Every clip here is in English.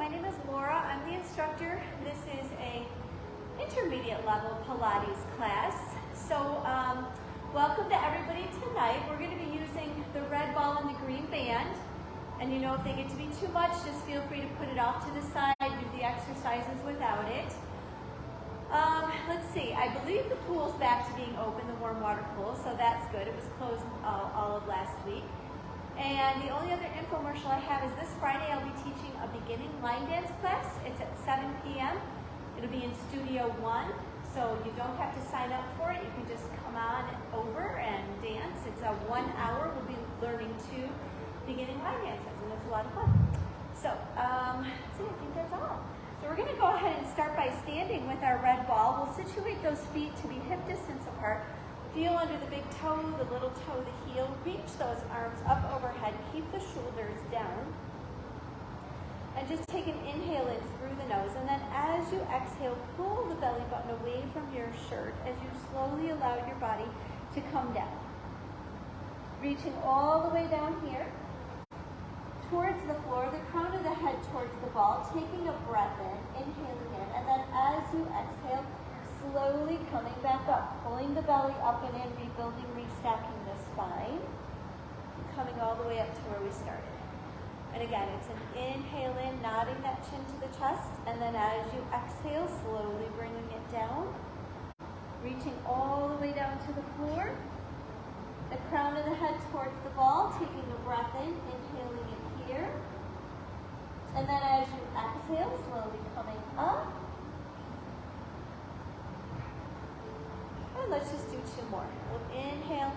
my name is Laura. I'm the instructor. This is a intermediate level Pilates class. So welcome to everybody tonight. We're going to be using the red ball and the green band. And you know, if they get to be too much, just feel free to put it off to the side, do the exercises without it. Let's see, I believe the pool's back to being open, the warm water pool, so that's good. It was closed all of last week. And the only other infomercial I have is this Friday I'll be teaching a beginning line dance class. It's at 7 p.m. It'll be in Studio 1, so you don't have to sign up for it. You can just come on over and dance. It's a 1 hour. We'll be learning 2 beginning line dances, and it's a lot of fun. So, let's see, I think that's all. So we're going to go ahead and start by standing with our red ball. We'll situate those feet to be hip distance apart. Feel under the big toe, the little toe, the heel. Reach those arms up overhead. Keep the shoulders down. And just take an inhale in through the nose. And then as you exhale, pull the belly button away from your shirt as you slowly allow your body to come down. Reaching all the way down here towards the floor, the crown of the head towards the ball. Taking a breath in, inhaling in. And then as you exhale, slowly coming back up, pulling the belly up and in, rebuilding, restacking the spine, coming all the way up to where we started. And again, it's an inhale in, nodding that chin to the chest, and then as you exhale, slowly bringing it down, reaching all the way down to the floor, the crown of the head towards the ball, taking a breath in, inhaling it here, and then as you exhale, slowly coming up. Let's just do 2 more. We'll inhale,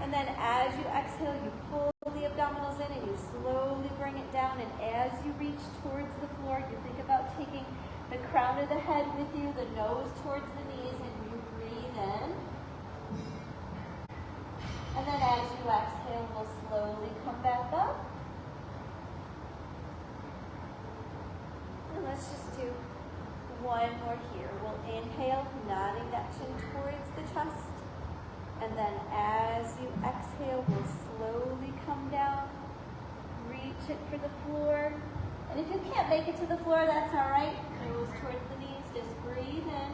and then as you exhale, you pull the abdominals in and you slowly bring it down, and as you reach towards the floor, you think about taking the crown of the head with you, the nose towards the knees, and you breathe in. And then as you exhale, we'll slowly come back up. And let's just do 1 more here. We'll inhale, nodding that chin towards the chest. And then as you exhale, we'll slowly come down. Reach it for the floor. And if you can't make it to the floor, that's all right. Nose towards the knees. Just breathe in.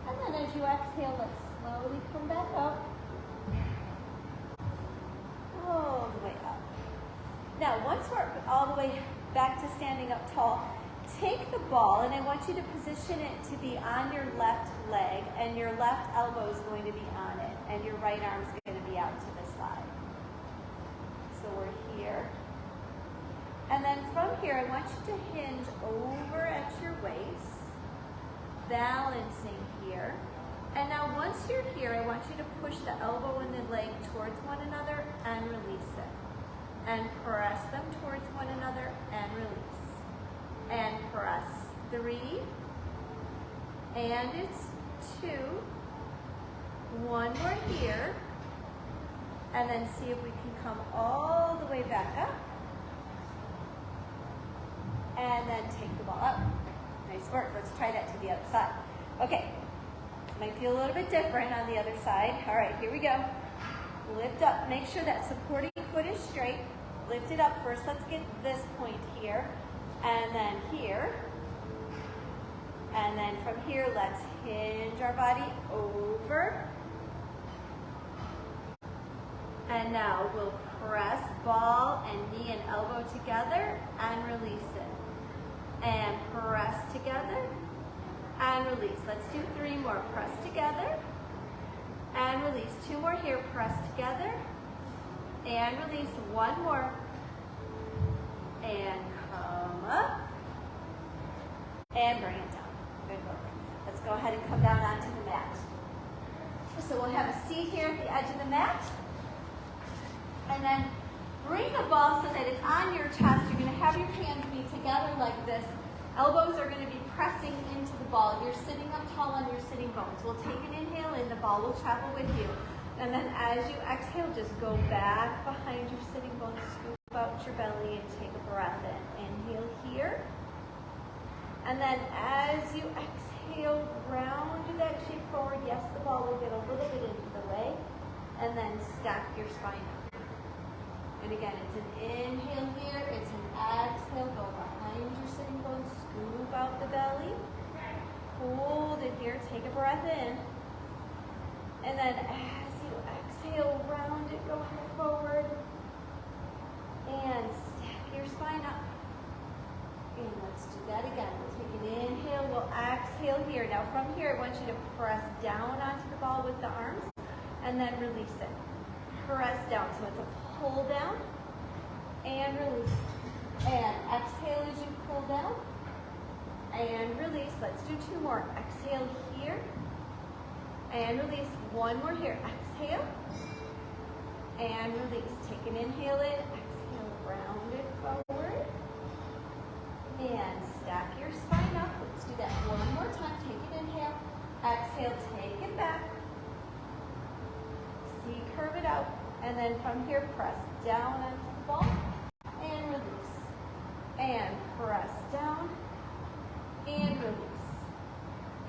And then as you exhale, let's slowly come back up. All the way up. Now, once we're all the way back to standing up tall, take the ball, and I want you to position it to be on your left leg, and your left elbow is going to be on it, and your right arm is going to be out to the side. So we're here. And then from here, I want you to hinge over at your waist, balancing here. And now once you're here, I want you to push the elbow and the leg towards one another and release it. And press them towards one another and release. And press 3, and it's 2, 1 more here, and then see if we can come all the way back up, and then take the ball up. Nice work. Let's try that to the other side. Okay, might feel a little bit different on the other side. All right, here we go. Lift up. Make sure that supporting foot is straight. Lift it up first. Let's get this point here. And then here, and then from here, let's hinge our body over. And now we'll press ball and knee and elbow together and release it. And press together and release. Let's do 3 more. Press together and release. 2 more here. Press together and release. 1 more. And come up and bring it down. Good work. Let's go ahead and come down onto the mat. So we'll have a seat here at the edge of the mat. And then bring the ball so that it's on your chest. You're going to have your hands be together like this. Elbows are going to be pressing into the ball. You're sitting up tall on your sitting bones. We'll take an inhale in. The ball will travel with you. And then as you exhale, just go back behind your sitting bones. Scoop out your belly and take a breath in. Inhale here. And then as you exhale, round that shape forward. Yes, the ball will get a little bit into the way. And then stack your spine up. And again, it's an inhale here, it's an exhale, go behind your sitting bones, scoop out the belly. Hold it here, take a breath in. And then as you exhale, round it, go forward. And stack your spine up. And let's do that again. We'll take an inhale, we'll exhale here. Now from here, I want you to press down onto the ball with the arms and then release it. Press down, so it's a pull down and release. And exhale as you pull down and release. Let's do two more. Exhale here and release. One more here. Exhale and release. Take an inhale in, exhale, round it forward. And stack your spine up. Let's do that one more time. Take an inhale. Exhale, take it back. See, curve it out. And then from here, press down onto the ball and release. And press down and release.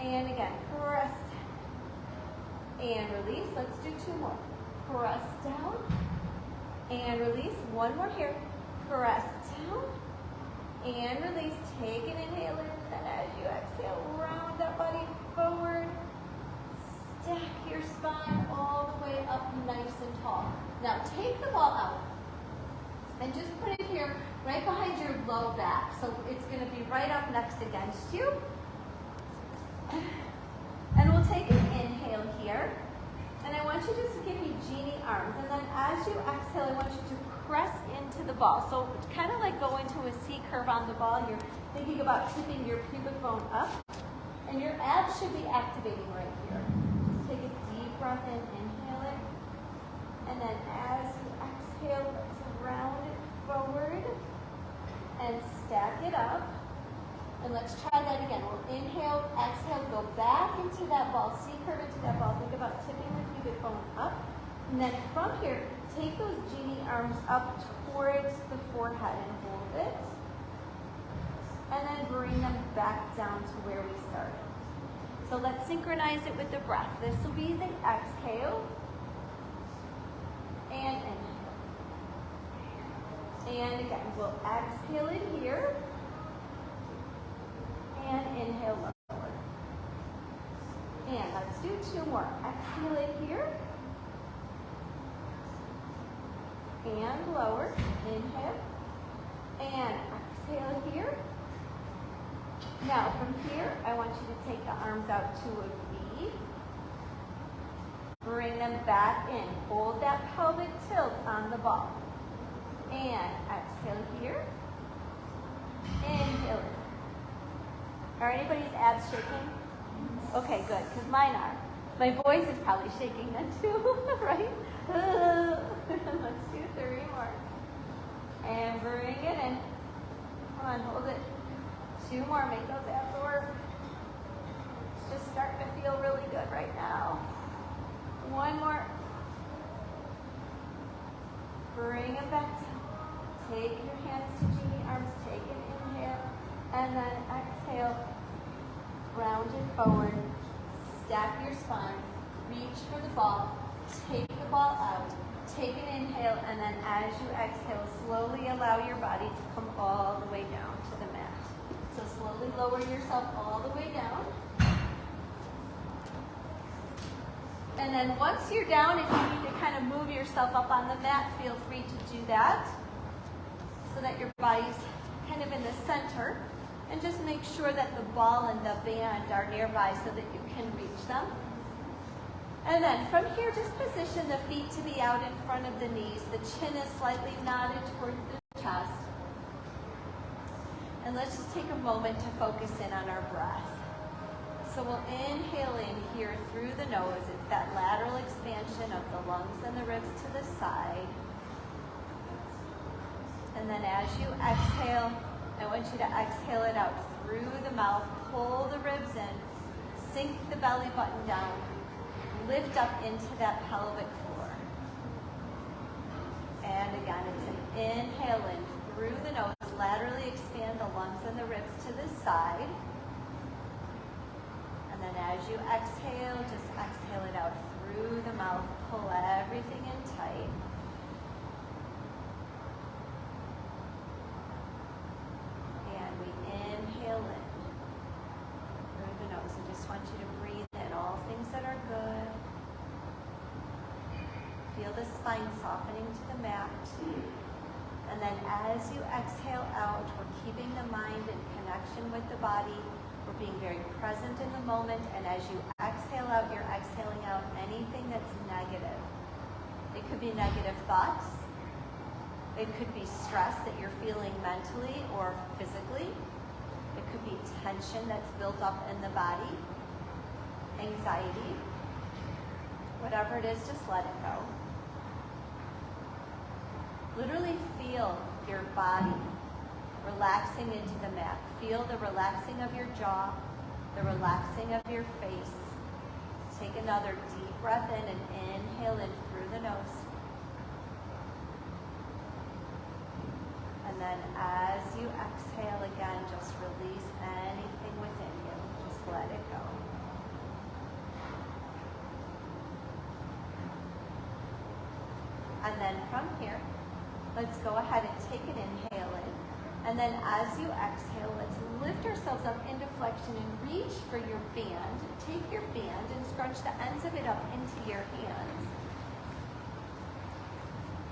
And again, press down and release. Let's do two more. Press down and release. One more here. Press down and release. Take an inhale in, and as you exhale, round that body forward. Stack your spine all the way up nice and tall. Now take the ball out and just put it here right behind your low back. So it's going to be right up next against you. And we'll take an inhale here. And I want you just to give me genie arms. And then as you exhale, I want you to press into the ball. So it's kind of like go into a C curve on the ball. You're thinking about tipping your pubic bone up. And your abs should be activating right here. Take a deep breath in, inhale it. And then as you exhale, let's round it forward and stack it up. And let's try that again. We'll inhale, exhale, go back into that ball, C curve into that ball. Think about tipping the pubic bone up. And then from here, take those genie arms up towards the forehead and hold it. And then bring them back down to where we started. So let's synchronize it with the breath. This will be the exhale and inhale. And again, we'll exhale it here and inhale lower. And let's do two more. Exhale it here and lower. Inhale and exhale here. Now from here, I want you to take the arms out to a V. Bring them back in. Hold that pelvic tilt on the ball. And exhale here. Inhale it. Are anybody's abs shaking? Okay, good, because mine are. My voice is probably shaking then too, right? Let's do 3 more. And bring it in. Come on, hold it. 2 more, make those abs work. It's just starting to feel really good right now. 1 more. Bring it back down. Take your hands to genie arms, take an inhale, and then exhale. Round it forward. Stack your spine. Reach for the ball. Take the ball out. Take an inhale, and then as you exhale, slowly allow your body to come all the way down to the mat. So slowly lower yourself all the way down. And then once you're down, if you need to kind of move yourself up on the mat, feel free to do that so that your body's kind of in the center. And just make sure that the ball and the band are nearby so that you can reach them. And then from here, just position the feet to be out in front of the knees. The chin is slightly nodded towards the chest. And let's just take a moment to focus in on our breath. So we'll inhale in here through the nose. It's that lateral expansion of the lungs and the ribs to the side. And then as you exhale, I want you to exhale it out through the mouth. Pull the ribs in. Sink the belly button down. Lift up into that pelvic floor. And again, it's an inhale in through the nose. Laterally expand the lungs and the ribs to the side. And then as you exhale, just exhale it out through the mouth. Pull everything in tight. spine softening to the mat. And then as you exhale out, we're keeping the mind in connection with the body. We're being very present in the moment. And as you exhale out, you're exhaling out anything that's negative. It could be negative thoughts. It could be stress that you're feeling mentally or physically. It could be tension that's built up in the body, anxiety. Whatever it is, just let it go. Literally feel your body relaxing into the mat. Feel the relaxing of your jaw, the relaxing of your face. Take another deep breath in and inhale in through the nose. And then as you exhale again, just release anything within you. Just let it go. And then from here, let's go ahead and take an inhale in. And then as you exhale, let's lift ourselves up into flexion and reach for your band. Take your band and scrunch the ends of it up into your hands.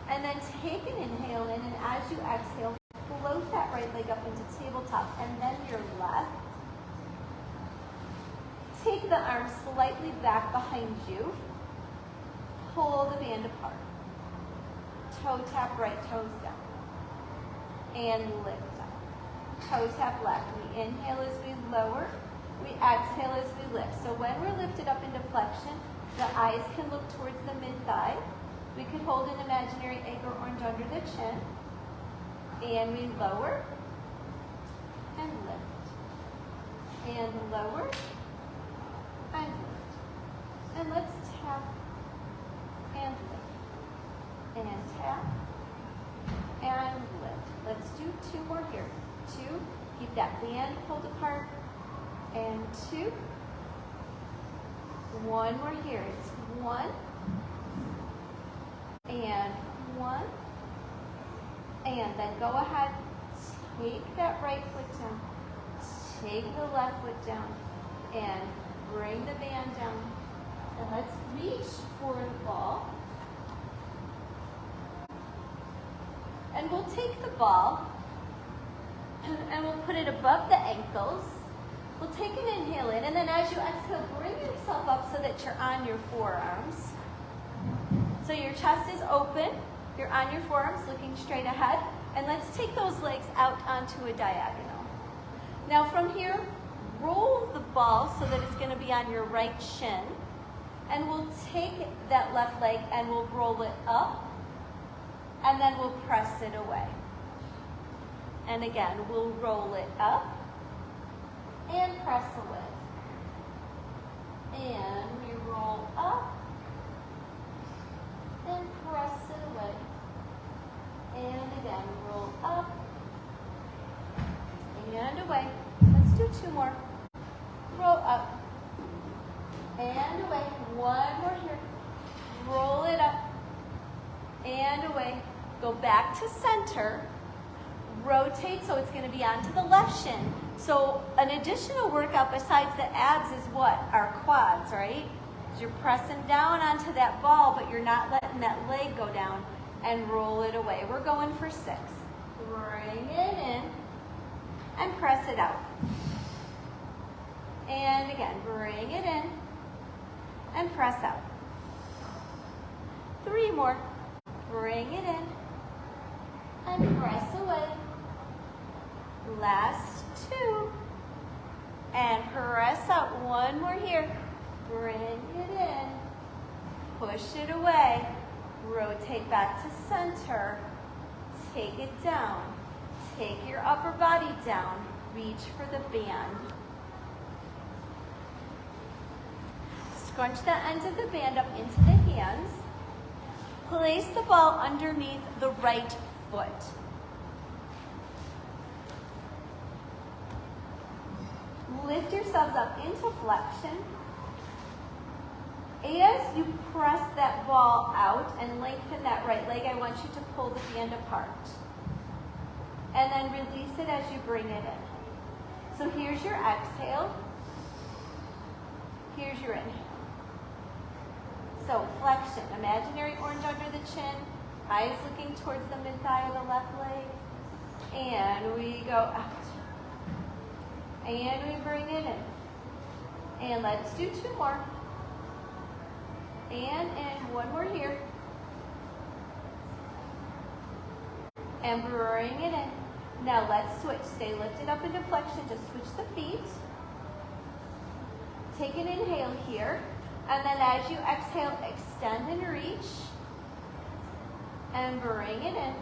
And then take an inhale in, and as you exhale, float that right leg up into tabletop, and then your left. Take the arms slightly back behind you. Pull the band apart. Toe tap right toes down. And lift up. Toe tap left. We inhale as we lower. We exhale as we lift. So when we're lifted up into flexion, the eyes can look towards the mid-thigh. We could hold an imaginary egg or orange under the chin. And we lower. And lift. And lower. And lift. And let's tap. And lift. And tap. And lift. Let's do 2 more here. 2. Keep that band pulled apart. And 2. 1 more here. It's 1. And 1. And then go ahead. Take that right foot down. Take the left foot down. And bring the band down. And let's reach for the ball. And we'll take the ball and we'll put it above the ankles. We'll take an inhale in, and then as you exhale, bring yourself up so that you're on your forearms. So your chest is open, you're on your forearms looking straight ahead, and let's take those legs out onto a diagonal. Now from here, roll the ball so that it's going to be on your right shin, and we'll take that left leg and we'll roll it up. And then we'll press it away. And again, we'll roll it up and press away. And we roll up and press it away. And again, roll up and away. Let's do 2 more. Roll up and away. 1 more here. Roll it up and away. Go back to center. Rotate so it's going to be onto the left shin. So an additional workout besides the abs is what? Our quads, right? You're pressing down onto that ball, but you're not letting that leg go down, and roll it away. We're going for 6. Bring it in and press it out. And again, bring it in and press out. 3 more. Bring it in and press away. Last 2. And press out. 1 more here. Bring it in. Push it away. Rotate back to center. Take it down. Take your upper body down. Reach for the band. Scrunch the ends of the band up into the hands. Place the ball underneath the right foot. Lift yourselves up into flexion. As you press that ball out and lengthen that right leg, I want you to pull the band apart. And then release it as you bring it in. So here's your exhale. Here's your inhale. So flexion, imaginary orange under the chin, eyes looking towards the mid-thigh of the left leg. And we go out. And we bring it in. And let's do 2 more. And in, 1 more here. And bring it in. Now let's switch. Stay lifted up into flexion. Just switch the feet. Take an inhale here. And then as you exhale, extend and reach. And bring it in.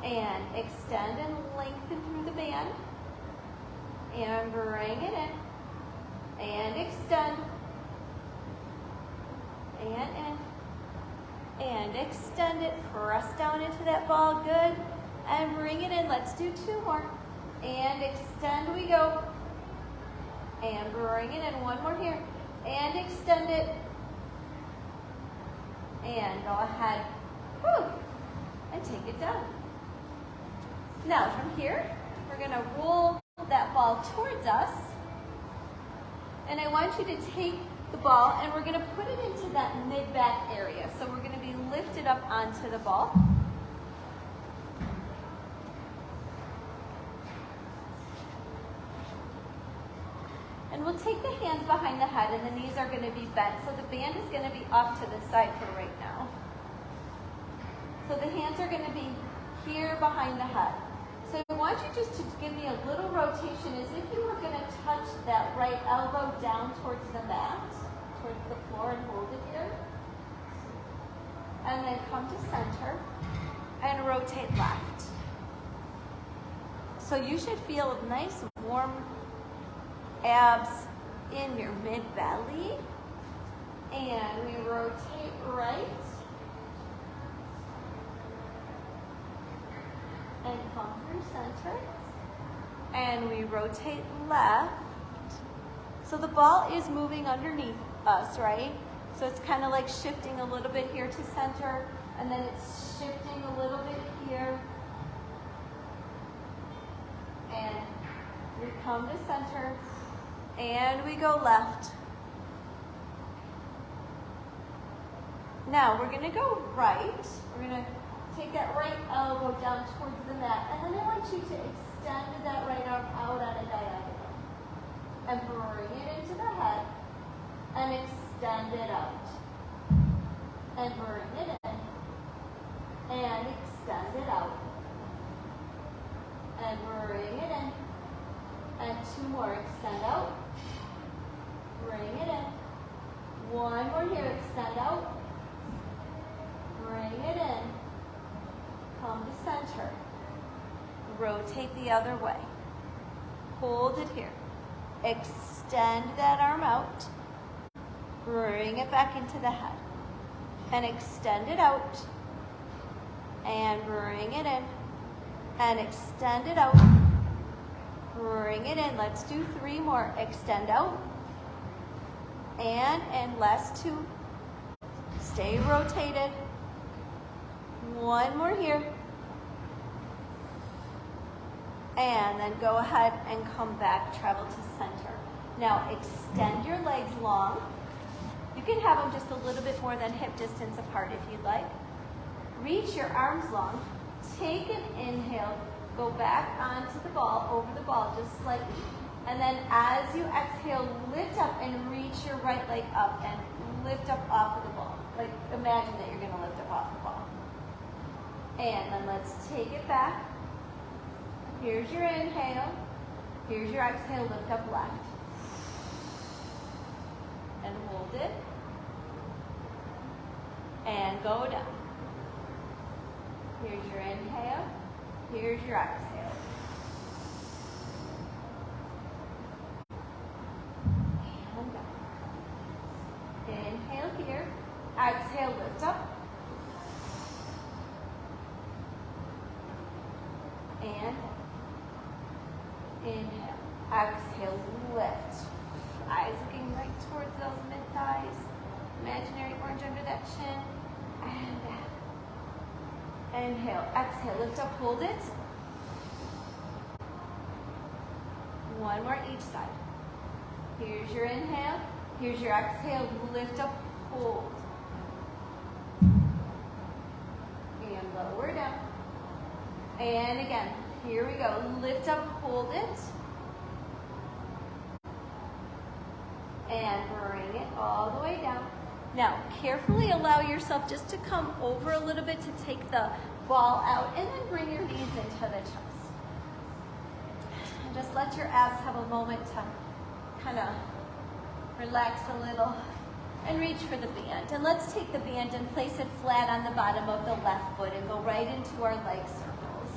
And extend and lengthen through the band. And bring it in. And extend. And in. And extend it. Press down into that ball. Good. And bring it in. Let's do 2 more. And extend we go. And bring it in. 1 more here. And extend it. And go ahead. Whew. And take it down. Now from here, we're going to roll that ball towards us. And I want you to take the ball and we're going to put it into that mid-back area. So we're going to be lifted up onto the ball. And we'll take the hands behind the head and the knees are going to be bent. So the band is going to be off to the side for right now. So the hands are going to be here behind the head. So I want you just to give me a little rotation as if you were going to touch that right elbow down towards the mat, towards the floor, and hold it here. And then come to center and rotate left. So you should feel nice warm abs in your mid-belly. And we rotate right. And come through center. And we rotate left. So the ball is moving underneath us, right? So it's kind of like shifting a little bit here to center. And then it's shifting a little bit here. And we come to center. And we go left. Now we're going to go right. We're going to take that right elbow down towards the mat. And then I want you to extend that right arm out on a diagonal. And bring it into the head. And extend it out. And bring it in. And extend it out. And bring it in. And 2 more. Extend out. Bring it in. 1 more here. Extend out. Bring it in. Come to center. Rotate the other way. Hold it here. Extend that arm out. Bring it back into the head. And extend it out. And bring it in. And extend it out. Bring it in. Let's do 3 more. Extend out. And last 2. Stay rotated. 1 more here. And then go ahead and come back, travel to center. Now extend your legs long. You can have them just a little bit more than hip distance apart if you'd like. Reach your arms long. Take an inhale. Go back onto the ball, over the ball just slightly. And then as you exhale, lift up and reach your right leg up and lift up off of the ball. Like imagine that you're going to lift up off the ball. And then let's take it back. Here's your inhale. Here's your exhale, lift up left. And hold it. And go down. Here's your inhale. Here's your exhale. And down. Inhale here. Exhale, lift up. And inhale. Exhale, lift. Eyes looking right towards those mid-thighs. Imaginary orange under that chin. And down. Inhale. Exhale. Lift up. Hold it. 1 more each side. Here's your inhale. Here's your exhale. Lift up. hold. And lower down. And again, here we go. Lift up, hold it. And bring it all the way down. Now, carefully allow yourself just to come over a little bit to take the ball out and then bring your knees into the chest. And just let your abs have a moment to kind of relax a little and reach for the band. And let's take the band and place it flat on the bottom of the left foot and go right into our leg circles.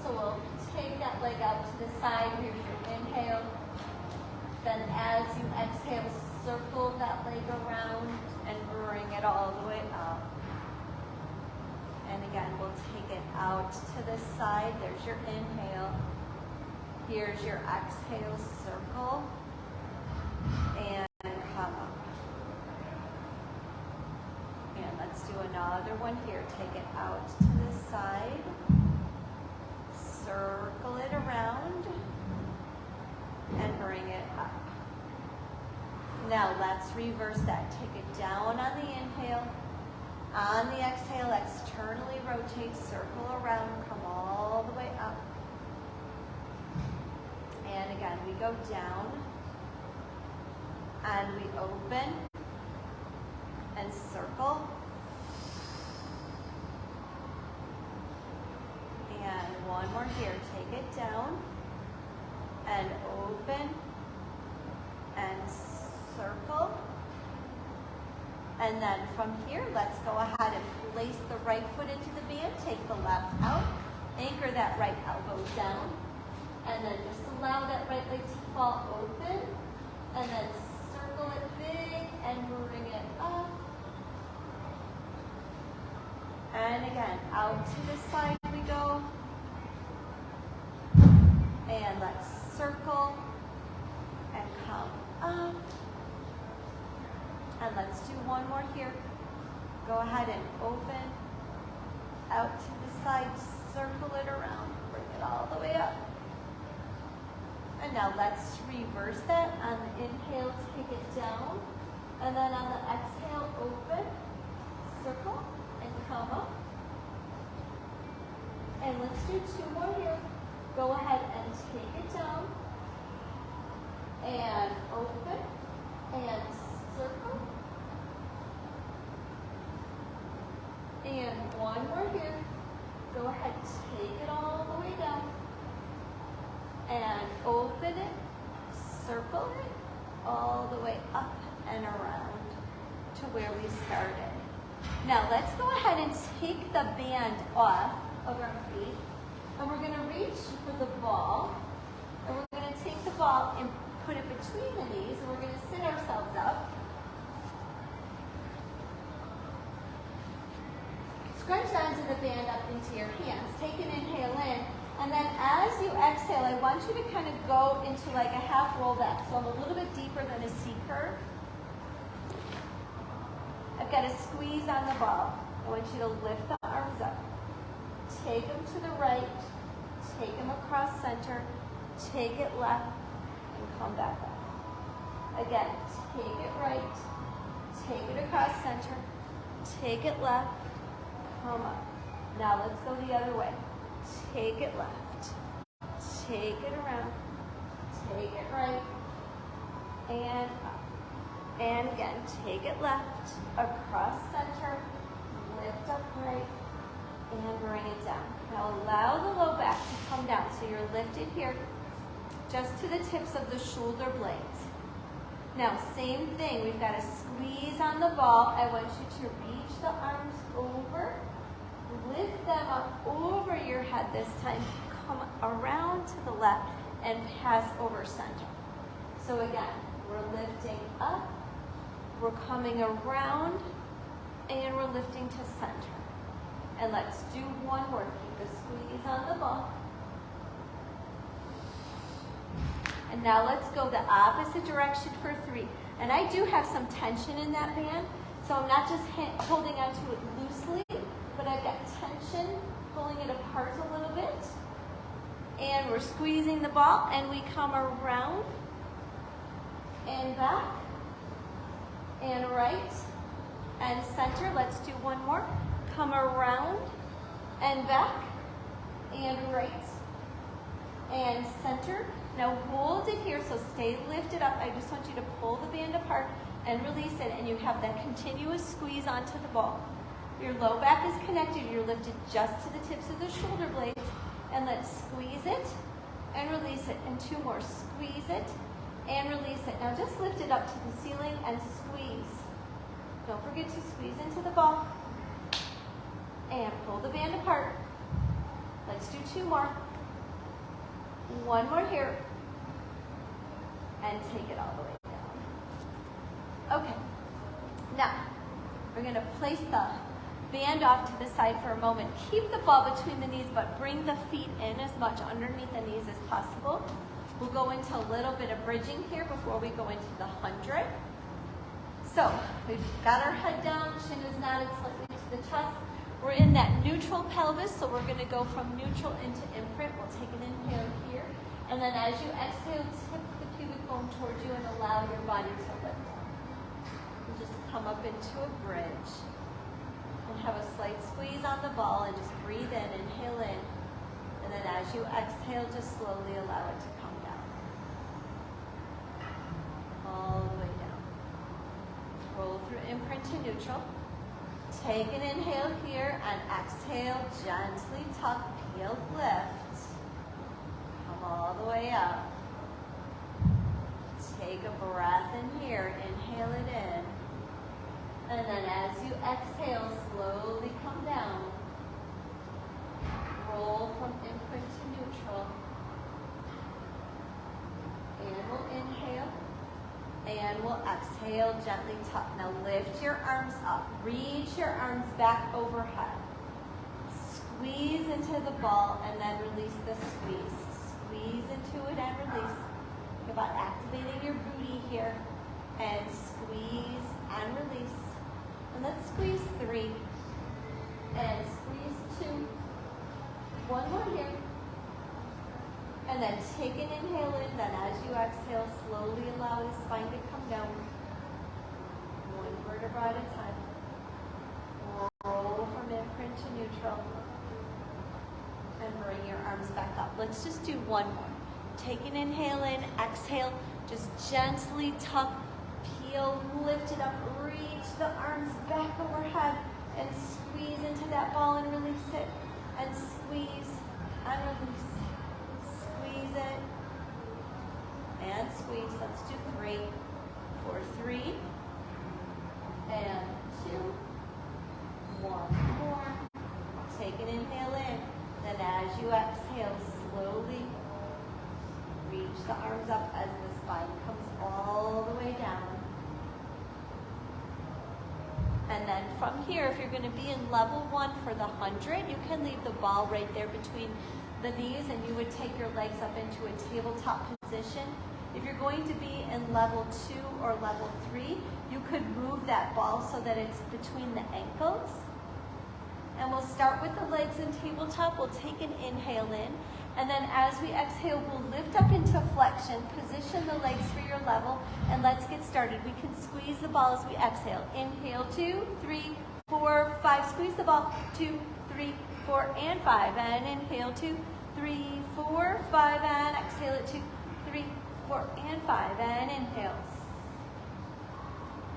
So we'll take that leg out to the side. Here's your inhale. Then as you exhale, circle that leg around and bring it all the way up. And again, we'll take it out to the side. There's your inhale. Here's your exhale, circle. And come up. And let's do another one here. Take it out to the side. Circle it around and bring it up. Now let's reverse that. Take it down on the inhale. On the exhale, externally rotate, circle around, come all the way up. And again, we go down and we open and circle. And one more here. Take it down and open and circle. And then from here, let's go ahead and place the right foot into the band. Take the left out. Anchor that right elbow down. And then just allow that right leg to fall open. And then circle it big and bring it up. And again, out to the side we go. And let's circle and come up. And let's do one more here. Go ahead and open. Out to the side, circle it around. Bring it all the way up. And now let's reverse that. On the inhale, take it down. And then on the exhale, open, circle, and come up. And let's do two more here. Go ahead and take it down. And open, and circle. And one more here. Go ahead, take it all the way down. And open it, circle it, all the way up and around to where we started. Now let's go ahead and take the band off of our feet. And we're going to reach for the ball. And we're going to take the ball and put it between the knees. And we're going to sit ourselves up. Scrunch onto the band up into your hands. Take an inhale in. And then as you exhale, I want you to kind of go into like a half roll back. So I'm a little bit deeper than a C curve. I've got a squeeze on the ball. I want you to lift the arms up. Take them to the right. Take them across center. Take it left. And come back up. Again, take it right. Take it across center. Take it left. Come up. Now let's go the other way. Take it left. Take it around. Take it right. And up. And again, take it left. Across center. Lift up right. And bring it down. Now allow the low back to come down. So you're lifted here just to the tips of the shoulder blades. Now same thing. We've got a squeeze on the ball. I want you to reach the arms over. Lift them up over your head this time. Come around to the left and pass over center. So again, we're lifting up. We're coming around. And we're lifting to center. And let's do one more. Keep a squeeze on the ball. And now let's go the opposite direction for 3. And I do have some tension in that band, so I'm not just holding onto it loosely, but I've got tension, pulling it apart a little bit. And we're squeezing the ball, and we come around and back and right and center. Let's do one more. Come around and back and right and center. Now hold it here, so stay lifted up. I just want you to pull the band apart and release it, and you have that continuous squeeze onto the ball. Your low back is connected. You're lifted just to the tips of the shoulder blades. And let's squeeze it and release it. And two more. Squeeze it and release it. Now just lift it up to the ceiling and squeeze. Don't forget to squeeze into the ball. And pull the band apart. Let's do two more. One more here. And take it all the way down. Okay. Now, we're going to place the band off to the side for a moment. Keep the ball between the knees, but bring the feet in as much underneath the knees as possible. We'll go into a little bit of bridging here before we go into the 100. So, we've got our head down, chin is nodded slightly to the chest. We're in that neutral pelvis, so we're going to go from neutral into imprint. We'll take an inhale here, and then as you exhale, tip the pubic bone towards you and allow your body to lift. And just come up into a bridge. And have a slight squeeze on the ball and just breathe in, inhale in. And then as you exhale, just slowly allow it to come down. All the way down. Roll through imprint to neutral. Take an inhale here and exhale, gently tuck, peel, lift. Come all the way up. Take a breath in here, inhale it in. And then as you exhale, slowly come down. Roll from imprint to neutral. And we'll inhale. And we'll exhale, gently tuck. Now lift your arms up. Reach your arms back overhead. Squeeze into the ball and then release the squeeze. Squeeze into it and release. Think about activating your booty here. And squeeze and release. And let's squeeze 3, and squeeze 2, one more here, and then take an inhale in, then as you exhale, slowly allow the spine to come down, one vertebra at a time. Roll from imprint to neutral, and bring your arms back up. Let's just do one more. Take an inhale in, exhale, just gently tuck, peel, lift it up, reach the arms back overhead and squeeze into that ball and release it. And squeeze and release. Squeeze it and squeeze. Let's do 3 for 3 and 2. One more. Take an inhale in. Then as you exhale, slowly reach the arms up as the spine comes all the way down. And then from here, if you're going to be in level 1 for the 100, you can leave the ball right there between the knees and you would take your legs up into a tabletop position. If you're going to be in level 2 or level 3, you could move that ball so that it's between the ankles. And we'll start with the legs in tabletop. We'll take an inhale in. And then as we exhale, we'll lift up into flexion, position the legs for your level, and let's get started. We can squeeze the ball as we exhale. Inhale, 2, 3, 4, 5. Squeeze the ball, 2, 3, 4, and 5. And inhale, 2, 3, 4, 5, and exhale it, 2, 3, 4, and 5. And inhale.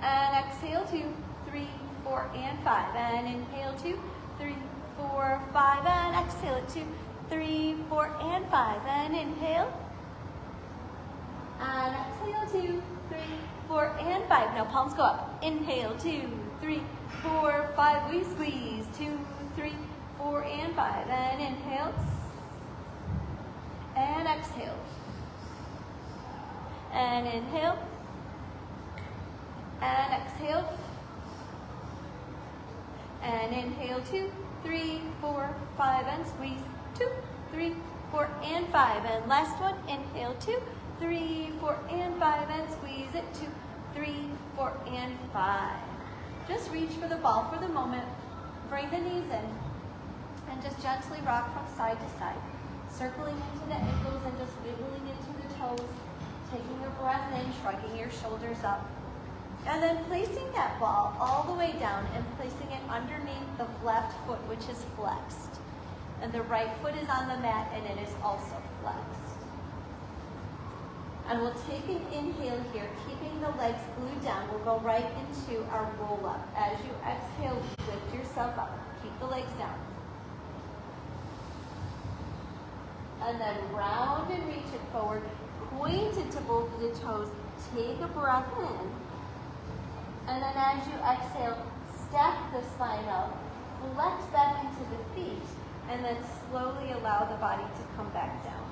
And exhale, 2, 3, 4, and 5. And inhale, 2, 3, 4, 5, and exhale it, 2, 3, 4, and 5, and inhale, and exhale, 2, 3, 4, and 5. Now palms go up. Inhale, 2, 3, 4, 5. We squeeze. 2, 3, 4, and 5, and inhale, and exhale, and inhale, and exhale, and inhale, 2, 3, 4, 5, and squeeze. 2, 3, 4, and 5. And last one, inhale, 2, 3, 4, and 5, and squeeze it. 2, 3, 4, and 5. Just reach for the ball for the moment. Bring the knees in, and just gently rock from side to side. circling into the ankles and just wiggling into the toes, taking a breath in, shrugging your shoulders up. And then placing that ball all the way down and placing it underneath the left foot, which is flexed. And the right foot is on the mat and it is also flexed. And we'll take an inhale here, keeping the legs glued down. We'll go right into our roll up. As you exhale, lift yourself up. Keep the legs down. And then round and reach it forward. Point into both of the toes. Take a breath in. And then as you exhale, stack the spine up. Flex back into the feet. And then slowly allow the body to come back down.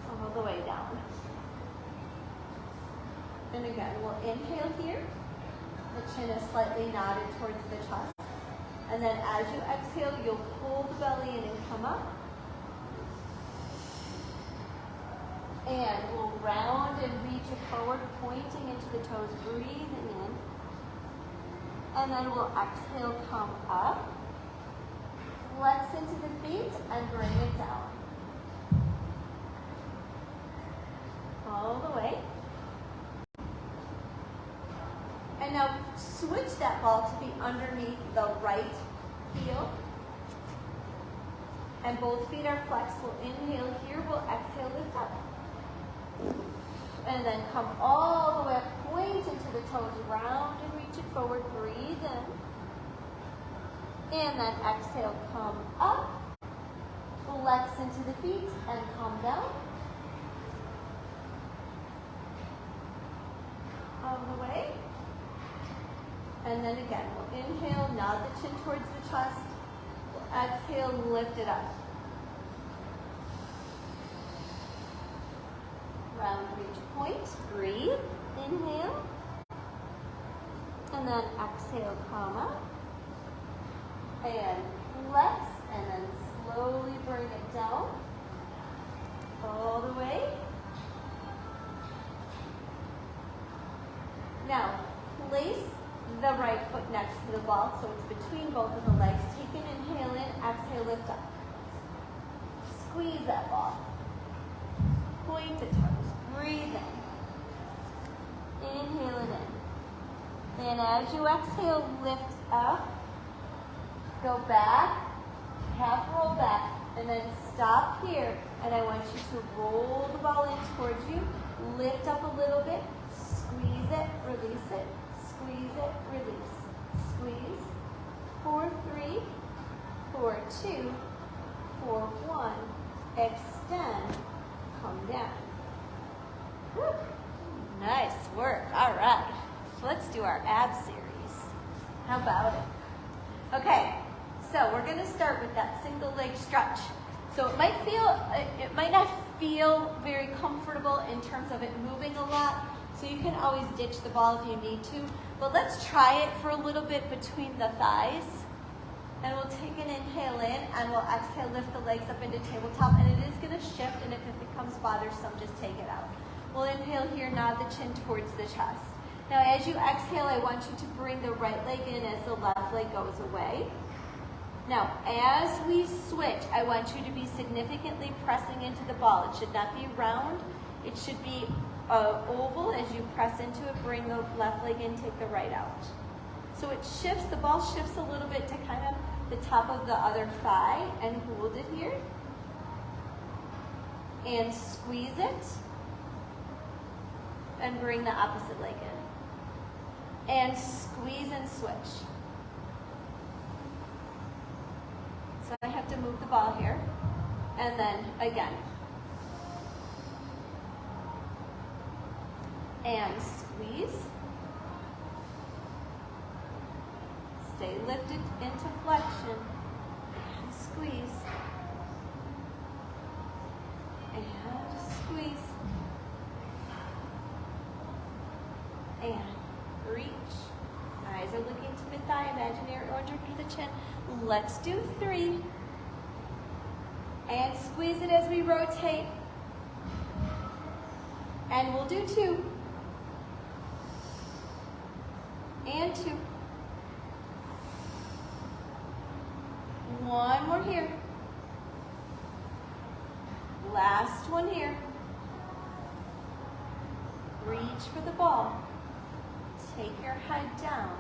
All the way down. And again, we'll inhale here. The chin is slightly nodded towards the chest. And then as you exhale, you'll pull the belly in and come up. And we'll round and reach it forward, pointing into the toes, breathing in. And then we'll exhale, come up. Flex into the feet and bring it down. All the way. And now switch that ball to be underneath the right heel. And both feet are flexed. We'll inhale here. We'll exhale, lift up. And then come all the way up. Point into the toes. Round and reach it forward. Breathe in. And then exhale, come up. Flex into the feet and come down. All the way. And then again, we'll inhale, nod the chin towards the chest. We'll exhale, lift it up. Round, reach, point, breathe, inhale. And then exhale, come up. And flex, and then slowly bring it down. All the way. Now, place the right foot next to the ball, so it's between both of the legs. Take an inhale in, exhale, lift up. Squeeze that ball. Point the toes. Breathe in. Inhale it in. And as you exhale, lift up. Go back. Half roll back. And then stop here. And I want you to roll the ball in towards you. Lift up a little bit. Squeeze it, release it, squeeze it, release. Squeeze. 4, 3, 4, 2, 4, 1. Extend. Come down. Woo. Nice work. All right. Let's do our ab series. How about it? Okay. So we're going to start with that single leg stretch. So it might not feel very comfortable in terms of it moving a lot. So you can always ditch the ball if you need to. But let's try it for a little bit between the thighs. And we'll take an inhale in and we'll exhale, lift the legs up into tabletop. And it is going to shift, and if it becomes bothersome, just take it out. We'll inhale here, nod the chin towards the chest. Now as you exhale, I want you to bring the right leg in as the left leg goes away. Now, as we switch, I want you to be significantly pressing into the ball. It should not be round. It should be oval. As you press into it, bring the left leg in, take the right out. So it shifts, the ball shifts a little bit to kind of the top of the other thigh, and hold it here. And squeeze it. And bring the opposite leg in. And squeeze and switch. So I have to move the ball here. And then again. And squeeze. Stay lifted into flexion. And squeeze. And squeeze. And reach. Eyes are looking to mid-thigh, imaginary orange under the chin. Let's do 3. And squeeze it as we rotate. And we'll do 2. And 2. One more here. Last one here. Reach for the ball. Take your head down.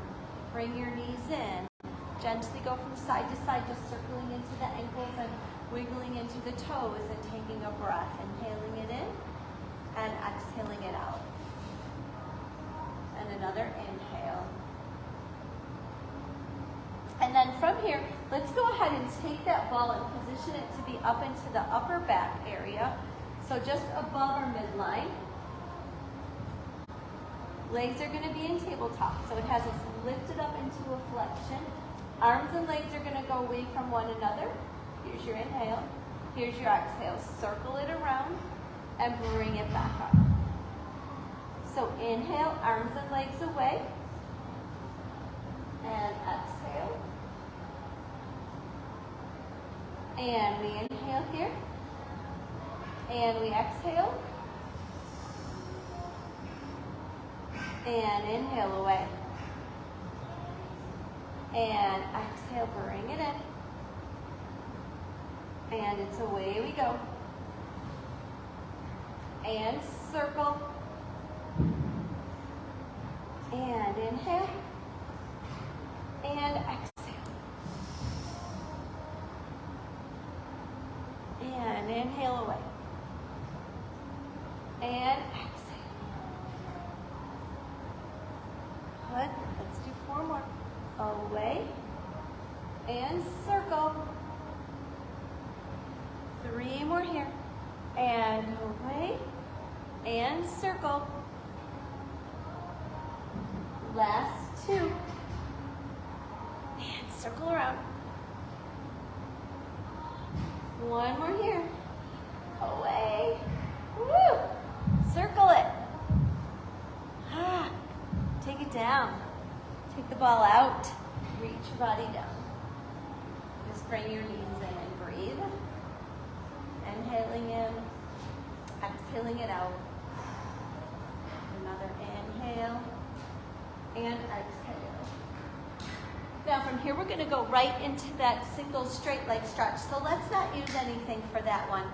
Bring your knees in. Gently go from side to side, just circling into the ankles and wiggling into the toes and taking a breath. Inhaling it in and exhaling it out. And another inhale. And then from here, let's go ahead and take that ball and position it to be up into the upper back area. So just above our midline. Legs are going to be in tabletop, so it has us lifted up into a flexion. Arms and legs are going to go away from one another. Here's your inhale. Here's your exhale. Circle it around and bring it back up. So inhale, arms and legs away. And exhale. And we inhale here. And we exhale. And inhale away. And exhale, bring it in. And it's away we go. And circle. And inhale. And exhale. And inhale away. And exhale. Good. Let's do 4 more. Away. And circle. 3 more here. And away. And circle. Last 2. And circle around. 1 more here. Away. Woo! Circle it. Take it down. Take the ball out. Reach your body down. Just bring your knees in and breathe. Inhaling in. Exhaling it out. Another inhale. And exhale. Now from here we're going to go right into that single straight leg stretch. So let's not use anything for that one.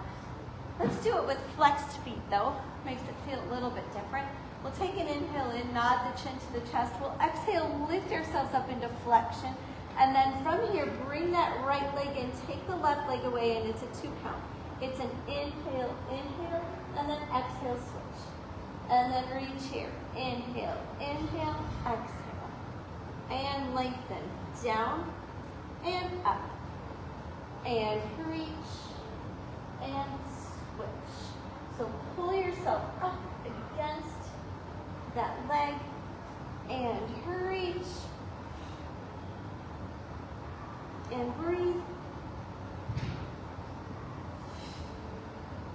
Let's do it with flexed feet though. Makes it feel a little bit different. We'll take an inhale in, nod the chin to the chest. We'll exhale, lift ourselves up into flexion. And then from here, bring that right leg in, take the left leg away, and it's a 2 count. It's an inhale, inhale, and then exhale, switch. And then reach here. Inhale, inhale, exhale. And lengthen. Down and up. And reach and switch. So pull yourself up against that leg and reach and breathe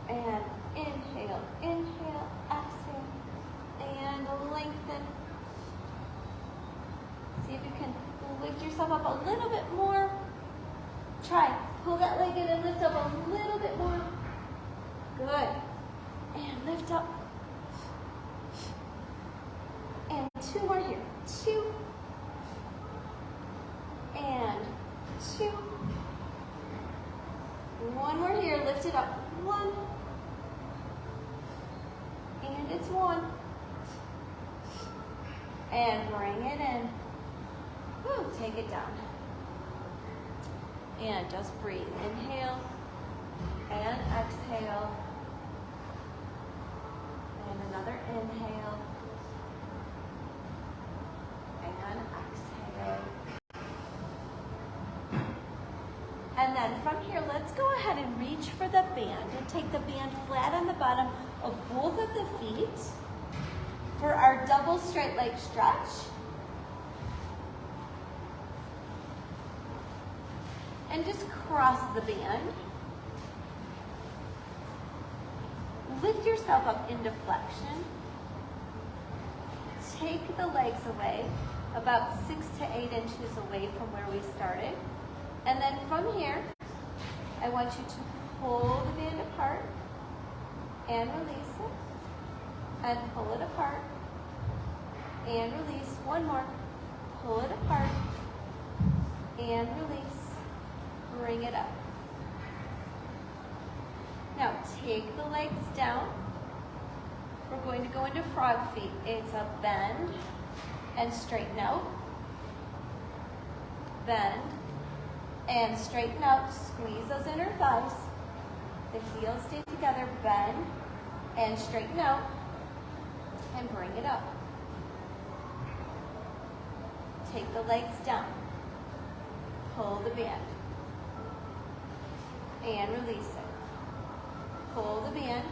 and inhale, inhale, exhale and lengthen. See if you can lift yourself up a little bit more. Try, pull that leg in and lift up a little bit more. Good. And lift up. And 2 more here. 2. And 2. 1 more here. Lift it up. 1. And it's 1. And bring it in. Woo, take it down. And just breathe. Inhale. And exhale. And another inhale. And exhale. And then from here, let's go ahead and reach for the band and take the band flat on the bottom of both of the feet for our double straight leg stretch. And just cross the band. Lift yourself up into flexion. Take the legs away, about 6 to 8 inches away from where we started. And then from here, I want you to pull the band apart and release it. And pull it apart and release. 1 more. Pull it apart and release. bring it up. Now take the legs down. We're going to go into frog feet. It's a bend and straighten out. Bend and straighten out. Squeeze those inner thighs. The heels stay together. Bend and straighten out. And bring it up. Take the legs down. Pull the band. And release it. Pull the band.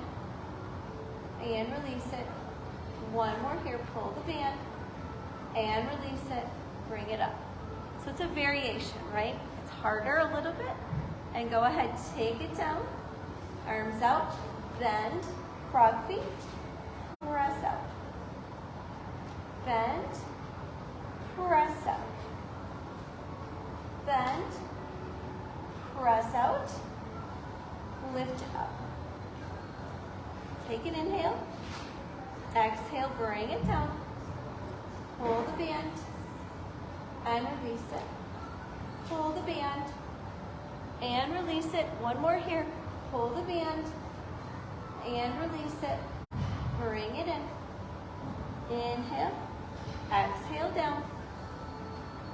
And release it. One more here. Pull the band. And release it. Bring it up. So it's a variation, right? It's harder a little bit. And go ahead, take it down. Arms out. Bend. Frog feet. Press out. Bend. Press out. Bend. Press out. Lift it up. Take an inhale. Exhale, bring it down. Pull the band. And release it. Pull the band. And release it. One more here. Pull the band. And release it. Bring it in. Inhale. Exhale down.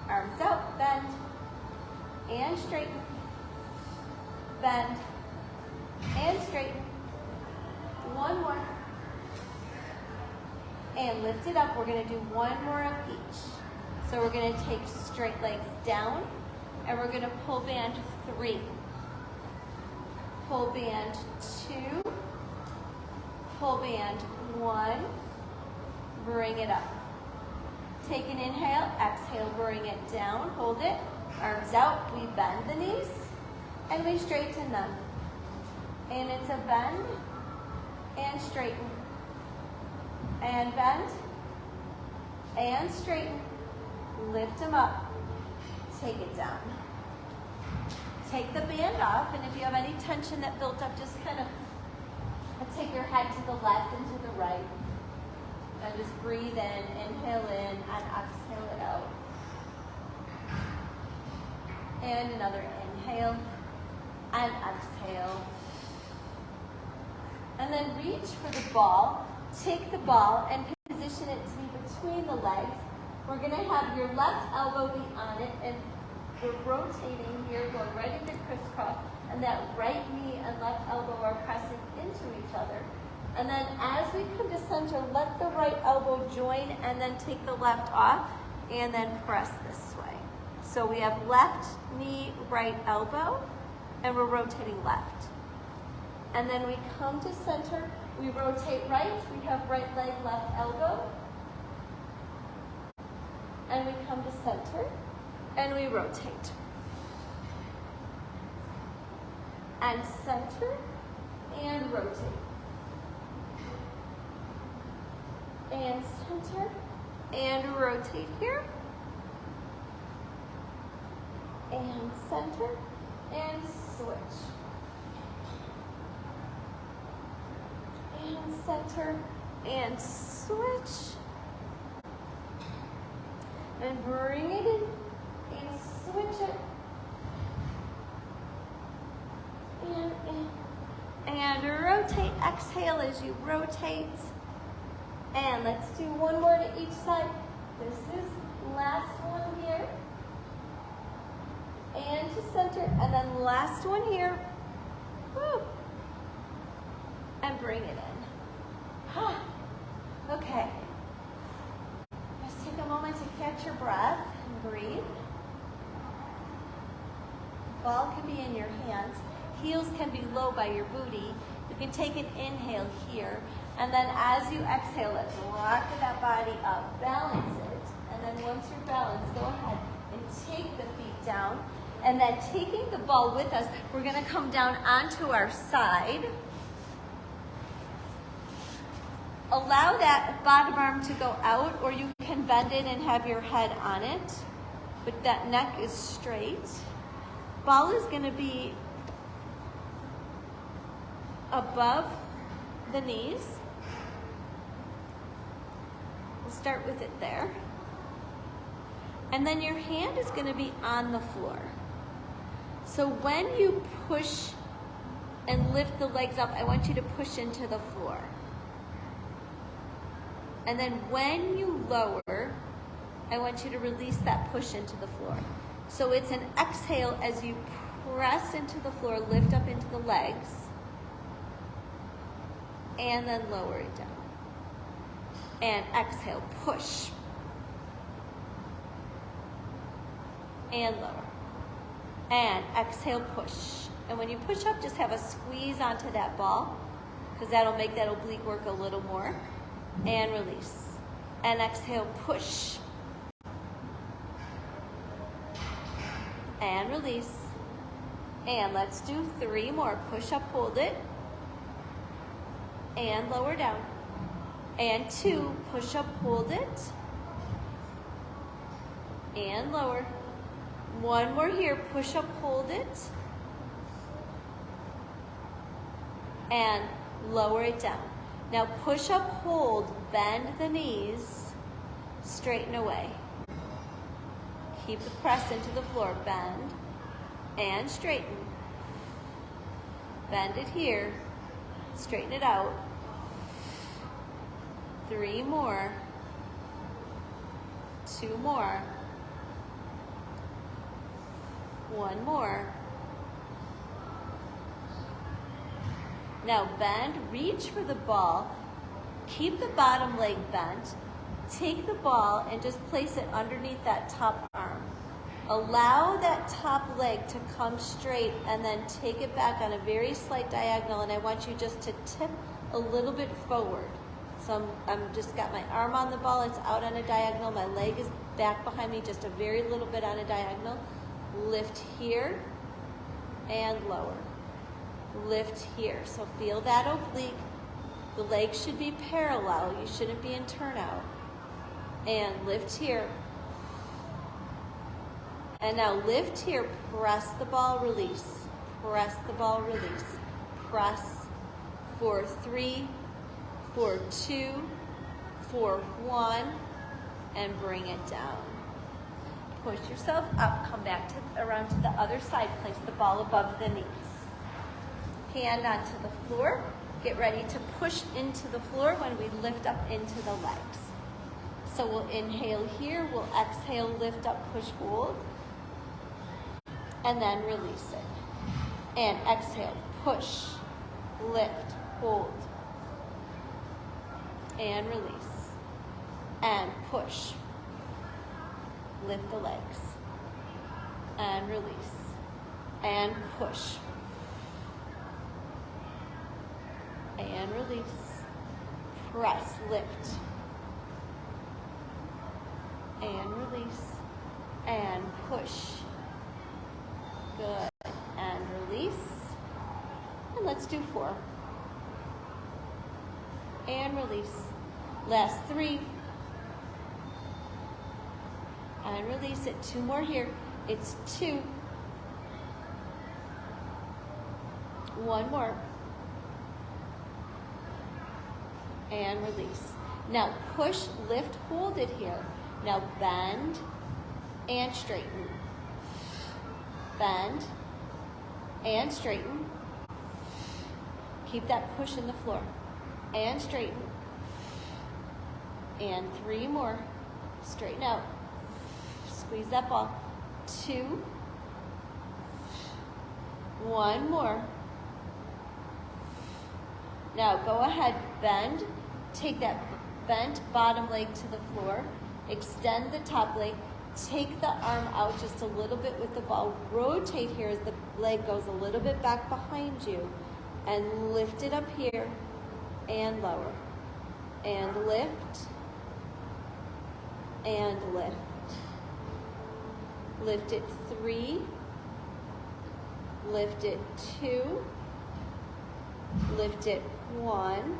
Arms out. Bend. And straighten. Bend. And straighten. One more. And lift it up. We're going to do one more of each. So we're going to take straight legs down. And we're going to pull band 3. Pull band 2. Pull band 1. Bring it up. Take an inhale. Exhale. Bring it down. Hold it. Arms out. We bend the knees. And we straighten them. And it's a bend. And straighten. And bend. And straighten. Lift them up. Take it down. Take the band off, and if you have any tension that built up, just kind of take your head to the left and to the right. And just breathe in, inhale in, and exhale it out. And another inhale, and exhale. And then reach for the ball. Take the ball and position it to be between the legs. We're going to have your left elbow be on it, and we're rotating here, going right into crisscross, and that right knee and left elbow are pressing into each other. And then as we come to center, let the right elbow join, and then take the left off, and then press this way. So we have left knee, right elbow, and we're rotating left. And then we come to center, we rotate right, we have right leg, left elbow, and we come to center, and we rotate. And center, and rotate. And center, and rotate here. And center, and switch. And center, and switch. And bring it in, and switch it. And in. And rotate, exhale as you rotate. And let's do one more to each side. This is last one here. And to center, and then last one here. Woo. And bring it in. Okay. Just take a moment to catch your breath and breathe. Ball can be in your hands. Heels can be low by your booty. You can take an inhale here. And then as you exhale, let's lock that body up. Balance it. And then once you're balanced, go ahead and take the feet down. And then taking the ball with us, we're going to come down onto our side. Allow that bottom arm to go out, or you can bend it and have your head on it. But that neck is straight. Ball is going to be above the knees. We'll start with it there. And then your hand is going to be on the floor. So when you push and lift the legs up, I want you to push into the floor. And then when you lower, I want you to release that push into the floor. So it's an exhale as you press into the floor, lift up into the legs, and then lower it down. And exhale, push. And lower. And exhale, push. And when you push up, just have a squeeze onto that ball, because that'll make that oblique work a little more. And release. And exhale, push. And release. And let's do 3 more. Push up, hold it. And lower down. And 2, push up, hold it. And lower. 1 more here, push up, hold it. And lower it down. Now push up, hold, bend the knees, straighten away. Keep the press into the floor, bend and straighten. Bend it here, straighten it out. 3 more, 2 more, 1 more. Now bend, reach for the ball, keep the bottom leg bent, take the ball and just place it underneath that top arm. Allow that top leg to come straight and then take it back on a very slight diagonal, and I want you just to tip a little bit forward. So I'm just got my arm on the ball, it's out on a diagonal, my leg is back behind me, just a very little bit on a diagonal. Lift here and lower. Lift here. So feel that oblique. The legs should be parallel. You shouldn't be in turnout. And lift here. And now lift here. Press the ball, release. Press the ball, release. Press for 3, for 2, for 1, and bring it down. Push yourself up, come back to around to the other side, place the ball above the knees. Hand onto the floor, get ready to push into the floor when we lift up into the legs. So we'll inhale here, we'll exhale, lift up, push, hold, and then release it. And exhale, push, lift, hold, and release. And push. Lift the legs and release and push and release, press, lift and release and push, good, and release, and let's do 4 and release, last 3 and release it. 2 more here. It's 2. 1 more. And release. Now push, lift, hold it here. Now bend and straighten. Bend and straighten. Keep that push in the floor. And straighten. And 3 more. Straighten out. Squeeze that ball. 2. 1 more. Now go ahead, bend. Take that bent bottom leg to the floor. Extend the top leg. Take the arm out just a little bit with the ball. Rotate here as the leg goes a little bit back behind you. And lift it up here. And lower. And lift. And lift. Lift it 3, lift it 2, lift it 1.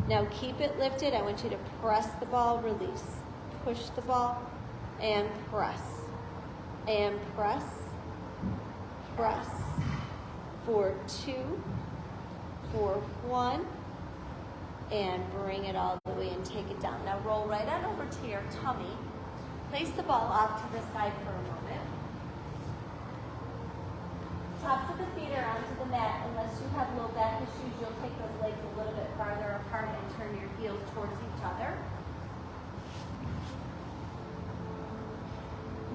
Now keep it lifted. I want you to press the ball, release. Push the ball and press. And press, press. For 2, for 1, and bring it all the way and take it down. Now roll right on over to your tummy. Place the ball off to the side for a moment. Tops of the feet are onto the mat. Unless you have low back issues, you'll take those legs a little bit farther apart and turn your heels towards each other.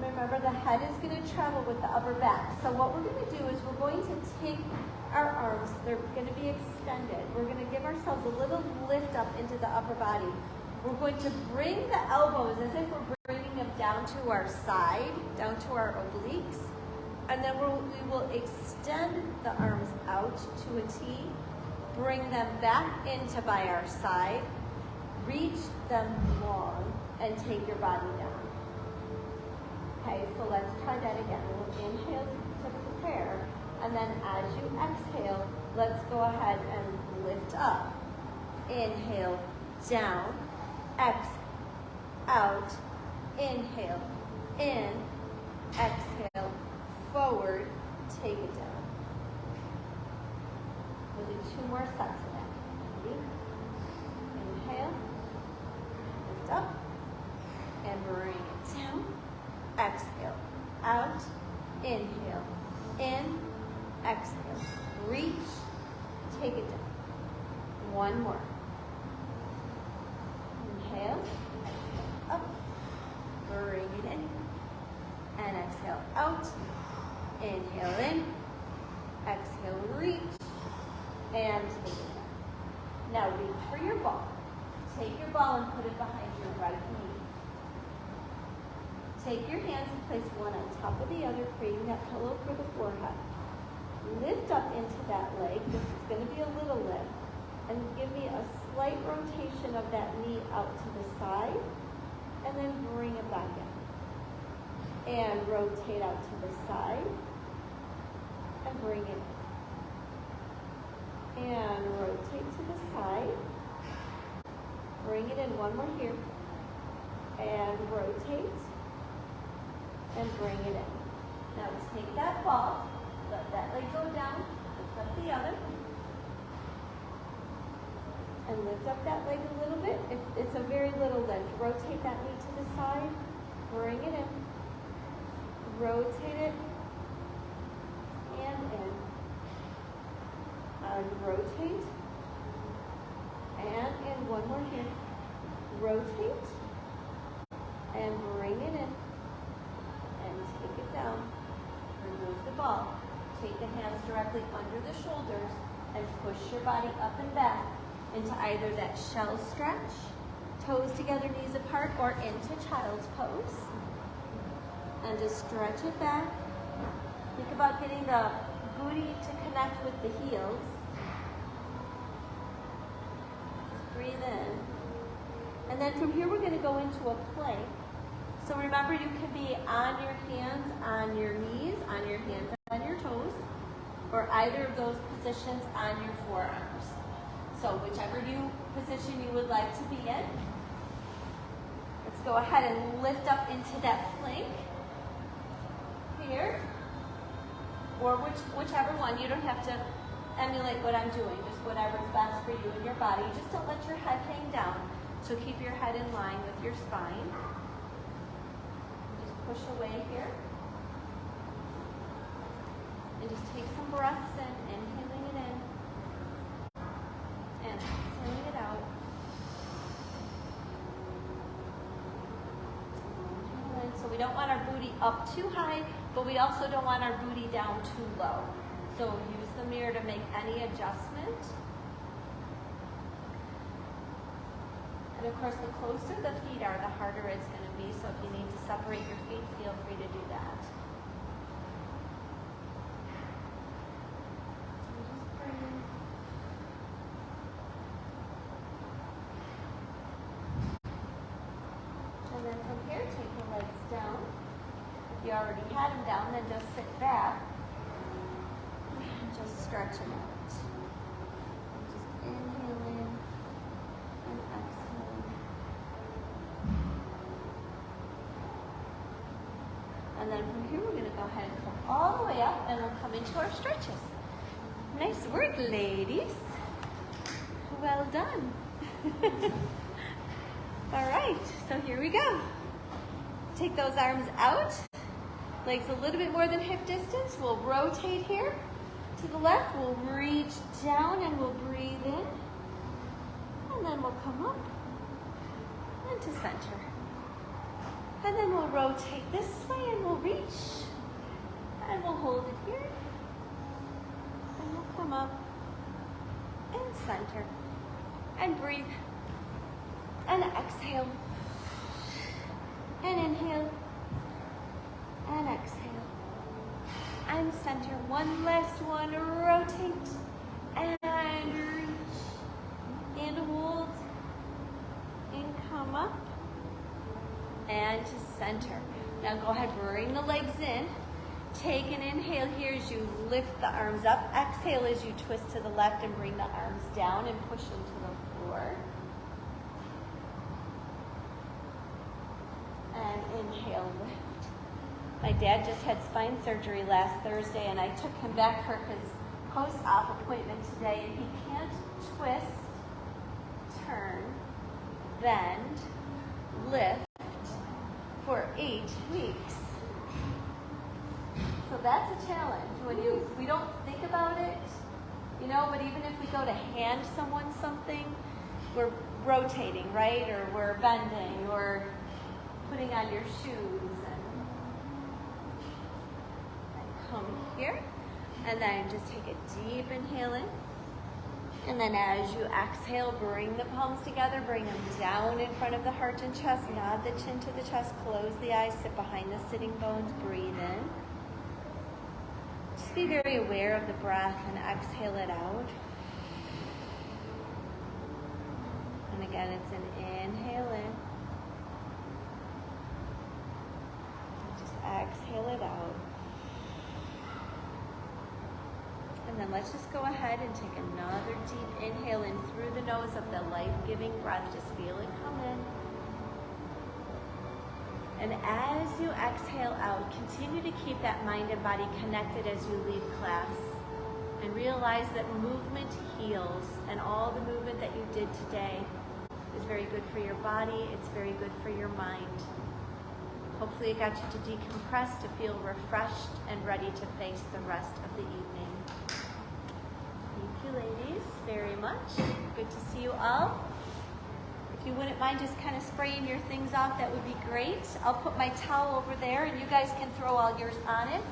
Remember, the head is going to travel with the upper back. So what we're going to do is we're going to take our arms. They're going to be extended. We're going to give ourselves a little lift up into the upper body. We're going to bring the elbows as if we're bringing them down to our side, down to our obliques. And then we will extend the arms out to a T, bring them back into by our side, reach them long, and take your body down. Okay, so let's try that again. We'll inhale to prepare, and then as you exhale, let's go ahead and lift up. Inhale, down, exhale, out, inhale, in, exhale, forward, take it down. We'll do 2 more sets of that. Ready? Inhale, lift up, and bring it down. Exhale, out, inhale, in, exhale, reach, take it down. 1 more. Inhale, exhale, up, bring it in, and exhale, out, inhale in, exhale, reach, and take it down. Now reach for your ball. Take your ball and put it behind your right knee. Take your hands and place one on top of the other, creating that pillow for the forehead. Lift up into that leg. This is going to be a little lift. And give me a slight rotation of that knee out to the side. And then bring it back in. And rotate out to the side. And bring it in. And rotate to the side. Bring it in. One more here. And rotate. And bring it in. Now take that ball, let that leg go down, lift up the other, and lift up that leg a little bit. It's a very little lift. Rotate that knee to the side, bring it in, rotate it, and in, and rotate, and in. One more here. Rotate, and bring it in. Take it down, remove the ball, take the hands directly under the shoulders, and push your body up and back into either that shell stretch, toes together, knees apart, or into child's pose. And just stretch it back. Think about getting the booty to connect with the heels. Just breathe in. And then from here we're going to go into a plank. So remember, you can be on your hands, on your knees, on your hands, on your toes, or either of those positions on your forearms. So whichever position you would like to be in. Let's go ahead and lift up into that plank here, or whichever one. You don't have to emulate what I'm doing, just whatever's best for you and your body. Just don't let your head hang down. So keep your head in line with your spine. Push away here. And just take some breaths in, inhaling it in, and exhaling it out. So we don't want our booty up too high, but we also don't want our booty down too low. So use the mirror to make any adjustment. And of course, the closer the feet are, the harder it's going to be. So if you need to separate your feet, feel free to do that. And then from here, take the legs down. If you already had them down, then just sit back and just stretch them out. Just inhale in and exhale. And then from here, we're going to go ahead and come all the way up, and we'll come into our stretches. Nice work, ladies. Well done. All right, so here we go. Take those arms out, Legs a little bit more than hip distance. We'll rotate here to the left. We'll reach down and we'll breathe in. And then we'll come up into center. And then we'll rotate this way and we'll reach. And we'll hold it here. And we'll come up and center. And breathe. And exhale. And inhale. And exhale. And center. One last one. Rotate. And reach. And hold. And come up. And to center. Now go ahead, bring the legs in. Take an inhale here as you lift the arms up. Exhale as you twist to the left and bring the arms down and push into the floor. And inhale, lift. My dad just had spine surgery last Thursday and I took him back for his post-op appointment today and he can't twist, turn, bend, lift for 8 weeks. So that's a challenge. We don't think about it, you know, but even if we go to hand someone something, we're rotating, right? Or we're bending, or putting on your shoes. And come here. And then just take a deep inhale in. And then as you exhale, bring the palms together, bring them down in front of the heart and chest, nod the chin to the chest, close the eyes, sit behind the sitting bones, breathe in. Just be very aware of the breath and exhale it out. And again, it's an inhale in. And just exhale it out. And then let's just go ahead and take another deep inhale in through the nose of the life-giving breath. Just feel it come in. And as you exhale out, continue to keep that mind and body connected as you leave class. And realize that movement heals, and all the movement that you did today is very good for your body. It's very good for your mind. Hopefully it got you to decompress, to feel refreshed and ready to face the rest of the evening. Thank you, ladies, very much. Good to see you all. If you wouldn't mind just kind of spraying your things off, that would be great. I'll put my towel over there and you guys can throw all yours on it.